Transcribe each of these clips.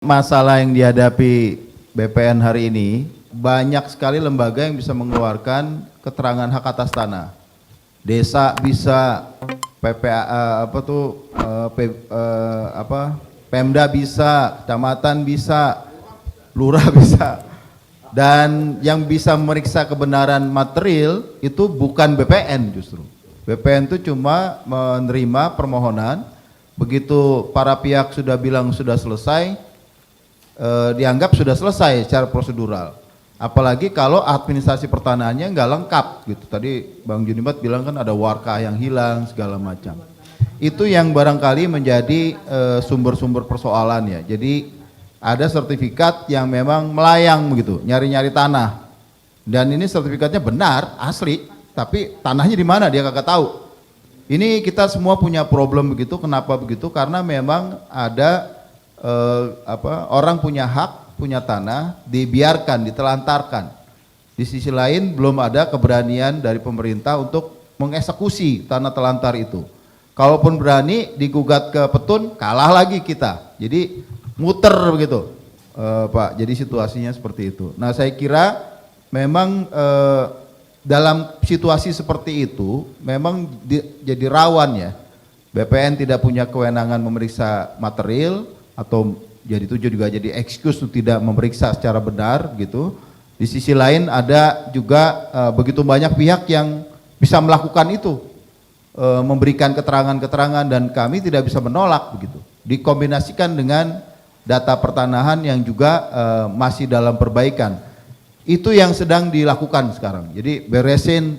Masalah yang dihadapi BPN hari ini, banyak sekali lembaga yang bisa mengeluarkan keterangan hak atas tanah. Desa bisa, Pemda bisa, kecamatan bisa, lurah bisa. Dan yang bisa memeriksa kebenaran material itu bukan BPN justru. BPN itu cuma menerima permohonan, begitu para pihak sudah bilang sudah selesai, dianggap sudah selesai secara prosedural. Apalagi kalau administrasi pertanahannya nggak lengkap gitu. Tadi Bang Junimat bilang kan ada warkah yang hilang segala macam. Itu yang barangkali menjadi sumber-sumber persoalan ya. Jadi ada sertifikat yang memang melayang begitu, nyari-nyari tanah. Dan ini sertifikatnya benar, asli, tapi tanahnya di mana dia kagak tahu. Ini kita semua punya problem begitu. Kenapa begitu? Karena memang ada orang punya hak, punya tanah, dibiarkan, ditelantarkan. Di sisi lain belum ada keberanian dari pemerintah untuk mengeksekusi tanah telantar itu. Kalaupun berani digugat ke petun, kalah lagi kita. Jadi muter begitu, Pak. Jadi situasinya seperti itu. Nah, saya kira memang dalam situasi seperti itu memang jadi rawan ya. BPN tidak punya kewenangan memeriksa material, atau jadi itu juga jadi excuse untuk tidak memeriksa secara benar gitu. Di sisi lain ada juga begitu banyak pihak yang bisa melakukan itu, memberikan keterangan-keterangan, dan kami tidak bisa menolak begitu. Dikombinasikan dengan data pertanahan yang juga masih dalam perbaikan. Itu yang sedang dilakukan sekarang. Jadi beresin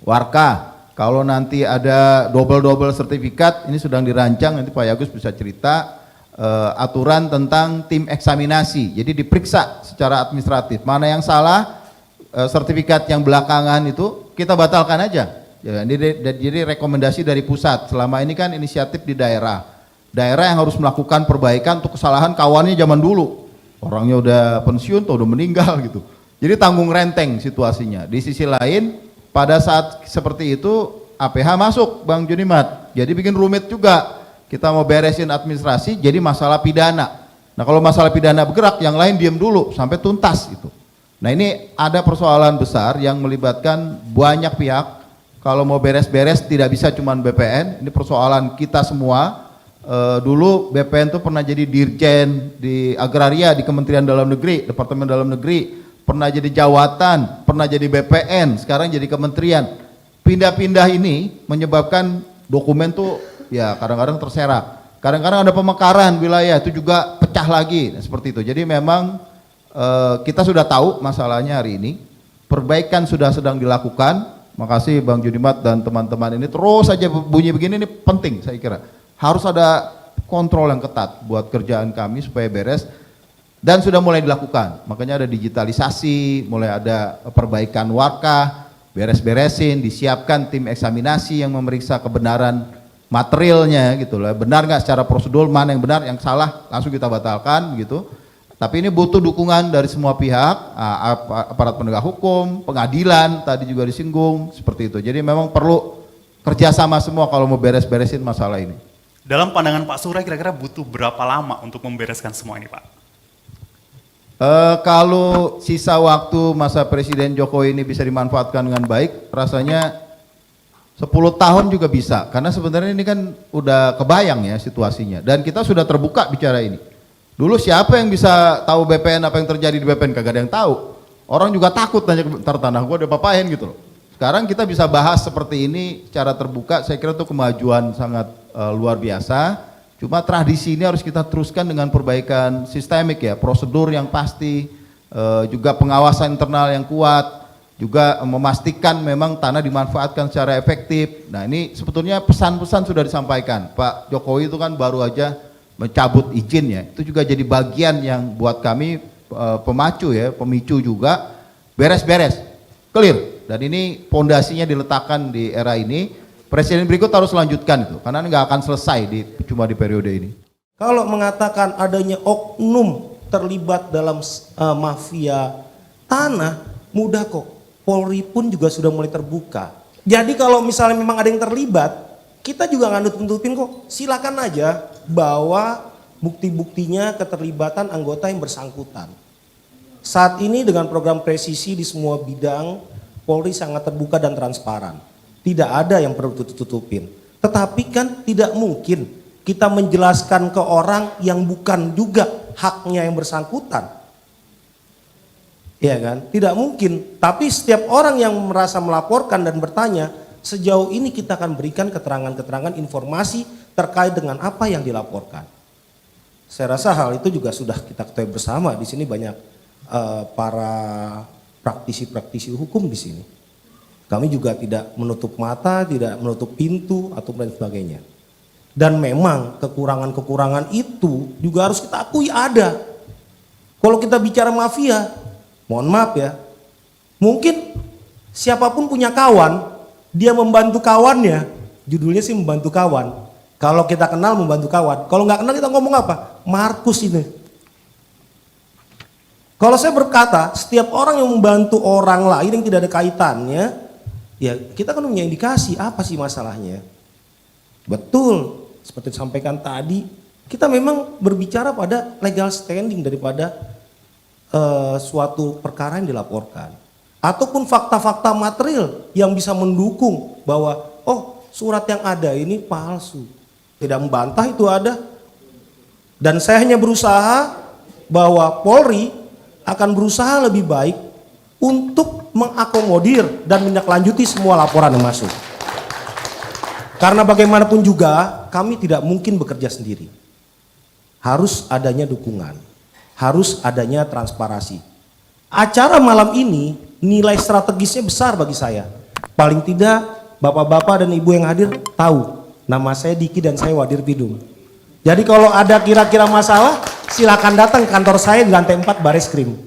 warkah. Kalau nanti ada double sertifikat, ini sedang dirancang, nanti Pak Yagus bisa cerita. Aturan tentang tim eksaminasi, jadi diperiksa secara administratif mana yang salah, sertifikat yang belakangan itu kita batalkan aja ya. Jadi rekomendasi dari pusat. Selama ini kan inisiatif di daerah yang harus melakukan perbaikan untuk kesalahan kawannya zaman dulu, orangnya udah pensiun atau udah meninggal gitu, jadi tanggung renteng situasinya. Di sisi lain pada saat seperti itu APH masuk, Bang Junimat, jadi bikin rumit juga. Kita mau beresin administrasi, jadi masalah pidana. Nah, kalau masalah pidana bergerak, yang lain diem dulu sampai tuntas itu. Nah, ini ada persoalan besar yang melibatkan banyak pihak. Kalau mau beres-beres tidak bisa cuma BPN, ini persoalan kita semua. Dulu BPN itu pernah jadi dirjen di agraria di Kementerian Dalam Negeri, Departemen Dalam Negeri, pernah jadi jawatan, pernah jadi BPN, sekarang jadi kementerian. Pindah-pindah ini menyebabkan dokumen tuh ya kadang-kadang terserak, kadang-kadang ada pemekaran wilayah itu juga pecah lagi, seperti itu. Jadi memang kita sudah tahu masalahnya hari ini, perbaikan sudah sedang dilakukan. Makasih Bang Junimat dan teman-teman ini, terus saja bunyi begini, ini penting saya kira. Harus ada kontrol yang ketat buat kerjaan kami supaya beres, dan sudah mulai dilakukan. Makanya ada digitalisasi, mulai ada perbaikan warkah, beres-beresin, disiapkan tim eksaminasi yang memeriksa kebenaran materialnya gitu lah, benar nggak secara prosedur, mana yang benar, yang salah langsung kita batalkan gitu. Tapi ini butuh dukungan dari semua pihak, aparat penegak hukum, pengadilan tadi juga disinggung seperti itu. Jadi memang perlu kerjasama semua kalau mau beres-beresin masalah ini. Dalam pandangan Pak Surya kira-kira butuh berapa lama untuk membereskan semua ini, Pak? Kalau sisa waktu masa Presiden Jokowi ini bisa dimanfaatkan dengan baik, rasanya 10 tahun juga bisa, karena sebenarnya ini kan udah kebayang ya situasinya, dan kita sudah terbuka bicara ini. Dulu siapa yang bisa tahu BPN, apa yang terjadi di BPN, kagak ada yang tahu. Orang juga takut nanya, ntar tanah gua diapa-apain gitu loh. Sekarang kita bisa bahas seperti ini secara terbuka, saya kira itu kemajuan sangat luar biasa. Cuma tradisi ini harus kita teruskan dengan perbaikan sistemik ya, prosedur yang pasti, juga pengawasan internal yang kuat, juga memastikan memang tanah dimanfaatkan secara efektif. Nah, ini sebetulnya pesan-pesan sudah disampaikan. Pak Jokowi itu kan baru aja mencabut izin ya, itu juga jadi bagian yang buat kami pemacu ya, pemicu juga, beres-beres, clear. Dan ini pondasinya diletakkan di era ini. Presiden berikut harus lanjutkan itu, karena nggak akan selesai cuma di periode ini. Kalau mengatakan adanya oknum terlibat dalam mafia tanah, mudah kok. Polri pun juga sudah mulai terbuka. Jadi kalau misalnya memang ada yang terlibat, kita juga nggak nutup-nutupin kok. Silakan aja bawa bukti-buktinya keterlibatan anggota yang bersangkutan. Saat ini dengan program presisi di semua bidang, Polri sangat terbuka dan transparan. Tidak ada yang perlu tutup-tutupin. Tetapi kan tidak mungkin kita menjelaskan ke orang yang bukan juga haknya yang bersangkutan. Iya kan? Tidak mungkin. Tapi setiap orang yang merasa melaporkan dan bertanya, sejauh ini kita akan berikan keterangan-keterangan informasi terkait dengan apa yang dilaporkan. Saya rasa hal itu juga sudah kita ketahui bersama. Di sini banyak para praktisi-praktisi hukum di sini. Kami juga tidak menutup mata, tidak menutup pintu atau lain sebagainya. Dan memang kekurangan-kekurangan itu juga harus kita akui ada. Kalau kita bicara mafia, mohon maaf ya, mungkin siapapun punya kawan, dia membantu kawannya, judulnya sih membantu kawan. Kalau kita kenal membantu kawan, kalau nggak kenal kita ngomong apa? Markus ini. Kalau saya berkata, setiap orang yang membantu orang lain yang tidak ada kaitannya, ya kita kan punya indikasi apa sih masalahnya. Betul, seperti disampaikan tadi, kita memang berbicara pada legal standing daripada suatu perkara yang dilaporkan. Ataupun fakta-fakta material yang bisa mendukung bahwa, oh surat yang ada ini palsu. Tidak membantah itu ada. Dan saya hanya berusaha bahwa Polri akan berusaha lebih baik untuk mengakomodir dan menindaklanjuti semua laporan yang masuk. Karena bagaimanapun juga kami tidak mungkin bekerja sendiri. Harus adanya dukungan, harus adanya transparansi. Acara malam ini nilai strategisnya besar bagi saya. Paling tidak bapak-bapak dan ibu yang hadir tahu nama saya Diki dan saya Wadir Pidum. Jadi kalau ada kira-kira masalah, silakan datang ke kantor saya di lantai 4 Bareskrim.